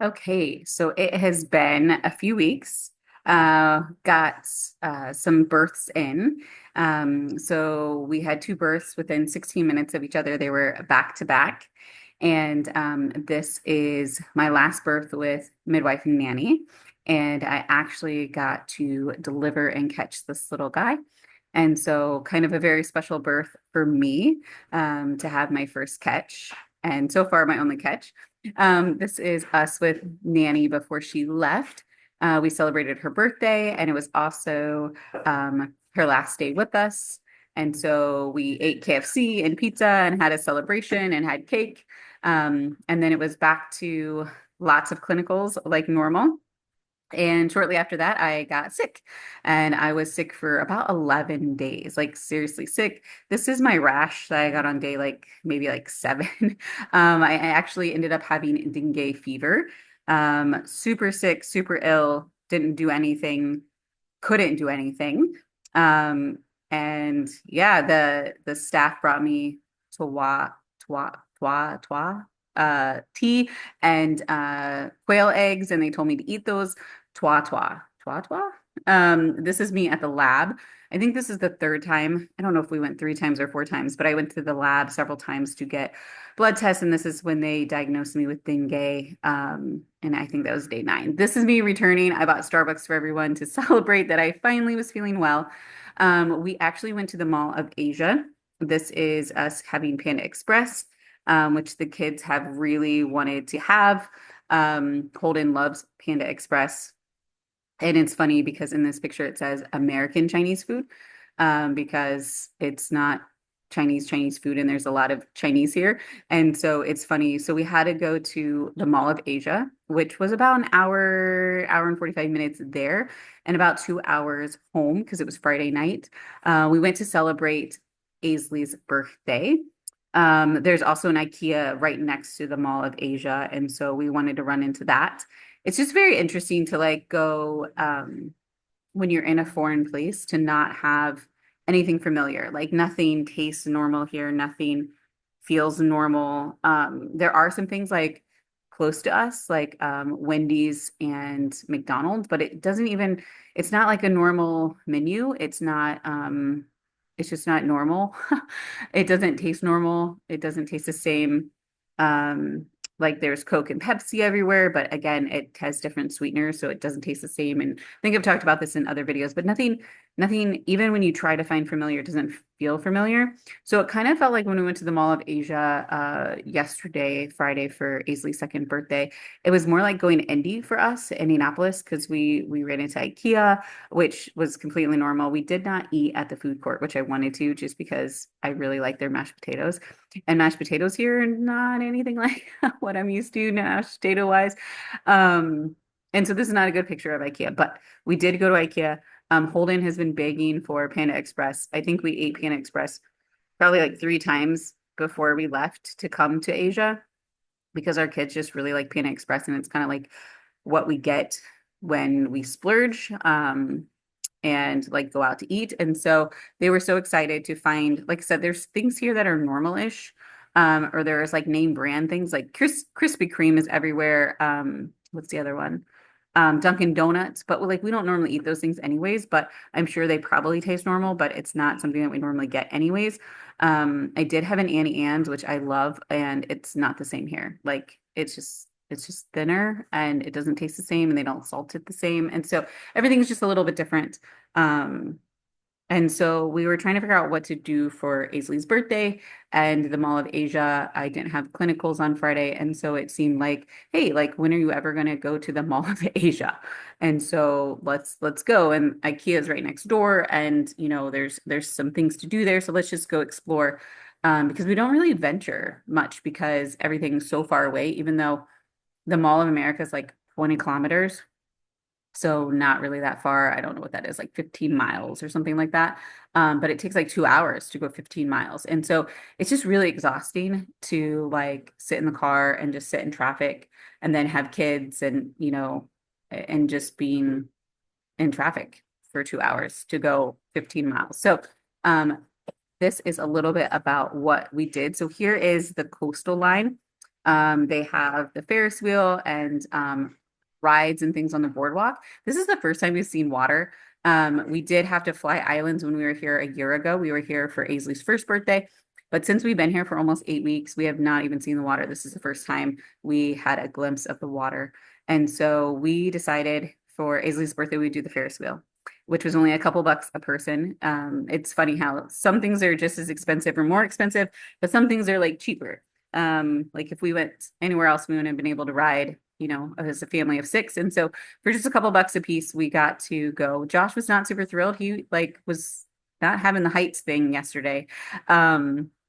Okay, so it has been a few weeks. Got some births in. So we had two births within 16 minutes of each other. They were back to back. And this is my last birth with midwife and nanny. And I actually got to deliver and catch this little guy. And so, kind of a very special birth for me to have my first catch. And so far, my only catch. This is us with Nanny before she left. We celebrated her birthday, and it was also her last day with us. And so we ate KFC and pizza and had a celebration and had cake. And then it was back to lots of clinicals like normal. And shortly after that, I got sick and I was sick for about 11 days, like seriously sick. This is my rash that I got on day like maybe like seven. I actually ended up having dengue fever. Super sick, super ill, didn't do anything, couldn't do anything. Um, and yeah, the staff brought me twa, tea and quail eggs, and they told me to eat those. Twa. This is me at the lab. I think this is the third time. I don't know if we went three times or four times, but I went to the lab several times to get blood tests, and this is when they diagnosed me with dengue. And I think that was day nine. This is me returning. I bought Starbucks for everyone to celebrate that I finally was feeling well. We actually went to the Mall of Asia. This is us having Panda Express, which the kids have really wanted to have. Holden loves Panda Express. And it's funny because in this picture it says American Chinese food, because it's not Chinese food, and there's a lot of Chinese here. And so it's funny. So we had to go to the Mall of Asia, which was about an hour and 45 minutes there, and about 2 hours home because it was Friday night. We went to celebrate Ayslee's birthday. There's also an IKEA right next to the Mall of Asia, and so we wanted to run into that. It's just very interesting to like go when you're in a foreign place to not have anything familiar. Like nothing tastes normal here, nothing feels normal. There are some things like close to us, like Wendy's and McDonald's, but it doesn't even, it's not like a normal menu. It's just not normal. It doesn't taste normal. It doesn't taste the same. Um, like there's Coke and Pepsi everywhere, but again, it has different sweeteners, so it doesn't taste the same. And I think I've talked about this in other videos, but nothing, even when you try to find familiar, it doesn't feel familiar. So it kind of felt like when we went to the Mall of Asia yesterday, Friday for Aisley's second birthday, it was more like going to Indy for us, Indianapolis, because we ran into IKEA, which was completely normal. We did not eat at the food court, which I wanted to, just because I really like their mashed potatoes. And mashed potatoes here are not anything like what I'm used to mashed potato wise. And so this is not a good picture of IKEA, but we did go to IKEA. Holden has been begging for Panda Express. I think we ate Panda Express probably like three times before we left to come to Asia because our kids just really like Panda Express, and it's kind of like what we get when we splurge. And like go out to eat. And so they were so excited to find, like I said, there's things here that are normal-ish. Or there's like name brand things like Krispy Kreme is everywhere. What's the other one? Dunkin' Donuts, but like we don't normally eat those things anyways, but I'm sure they probably taste normal, but it's not something that we normally get anyways. I did have an Annie Ann's, which I love, and it's not the same here. Like it's just thinner and it doesn't taste the same, and they don't salt it the same. And so everything's just a little bit different. Um, and so we were trying to figure out what to do for Aisley's birthday and the Mall of Asia. I didn't have clinicals on Friday, and so it seemed like, hey, like when are you ever going to go to the Mall of Asia? And so let's go. And IKEA is right next door, and there's some things to do there, so let's just go explore. Because we don't really venture much because everything's so far away, even though the Mall of America is like 20 kilometers. So not really that far. I don't know what that is, like 15 miles or something like that. But it takes like 2 hours to go 15 miles. And so it's just really exhausting to like sit in the car and just sit in traffic and then have kids and just being in traffic for 2 hours to go 15 miles. So um, this is a little bit about what we did. So here is the coastal line. They have the Ferris wheel and rides and things on the boardwalk. This is the first time we've seen water. We did have to fly islands when we were here a year ago. We were here for Ayslee's first birthday. But since we've been here for almost 8 weeks, we have not even seen the water. This is the first time we had a glimpse of the water. And so we decided for Ayslee's birthday, we'd do the Ferris wheel, which was only a couple bucks a person. It's funny how some things are just as expensive or more expensive, but some things are like cheaper. Like if we went anywhere else, we wouldn't have been able to ride, as a family of six. And so for just a couple bucks a piece, we got to go. Josh was not super thrilled. He like was not having the heights thing yesterday.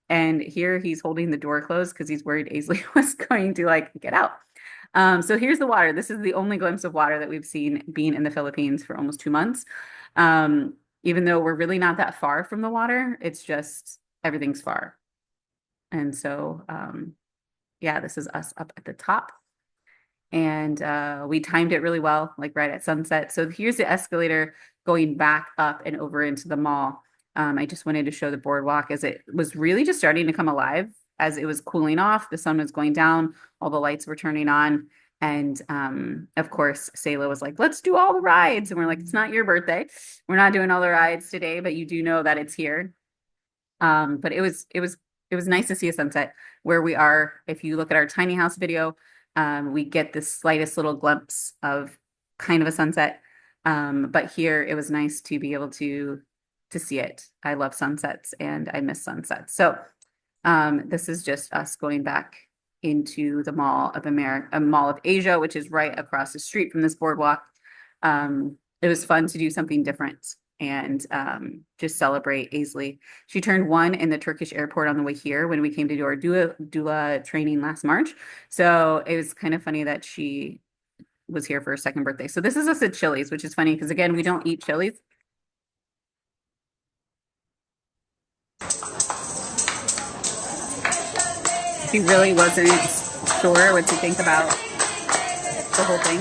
And here he's holding the door closed because he's worried Ayslee was going to like get out. So here's the water. This is the only glimpse of water that we've seen being in the Philippines for almost 2 months. Even though we're really not that far from the water, it's just everything's far. And so, yeah, this is us up at the top. And we timed it really well, like right at sunset. So here's the escalator going back up and over into the mall. I just wanted to show the boardwalk as it was really just starting to come alive as it was cooling off. The sun was going down, all the lights were turning on. And of course, Sayla was like, let's do all the rides. And we're like, it's not your birthday. We're not doing all the rides today, but you do know that it's here. But it was nice to see a sunset where we are. If you look at our tiny house video, we get the slightest little glimpse of kind of a sunset. But here it was nice to be able to see it. I love sunsets and I miss sunsets. So this is just us going back into the Mall of America, a Mall of Asia, which is right across the street from this boardwalk. It was fun to do something different and just celebrate Ayslee. She turned 1 in the Turkish airport on the way here when we came to do our doula training last March. So it was kind of funny that she was here for her second birthday. So this is us at Chili's, which is funny because again, we don't eat Chili's. She really wasn't sure what to think about the whole thing.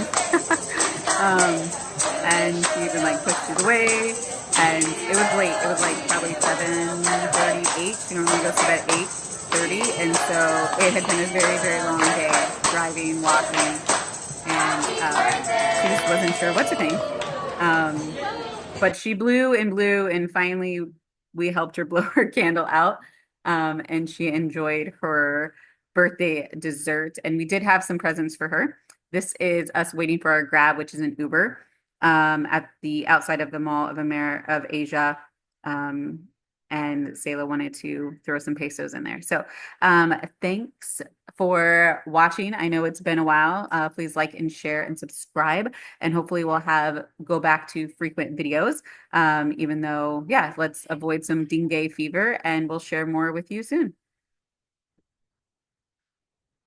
And she even like pushed it away. And it was late. It was like probably 7:38. She normally goes to bed at 8:30. And so it had been a very, very long day, driving, walking, and she just wasn't sure what to think. Um, but she blew and blew, and finally we helped her blow her candle out. And she enjoyed her birthday dessert. And we did have some presents for her. This is us waiting for our grab, which is an Uber, at the outside of the Mall of Asia. And Sayla wanted to throw some pesos in there. So thanks for watching. I know it's been a while. Please like and share and subscribe. And hopefully we'll go back to frequent videos. Even though, yeah, let's avoid some dengue fever and we'll share more with you soon.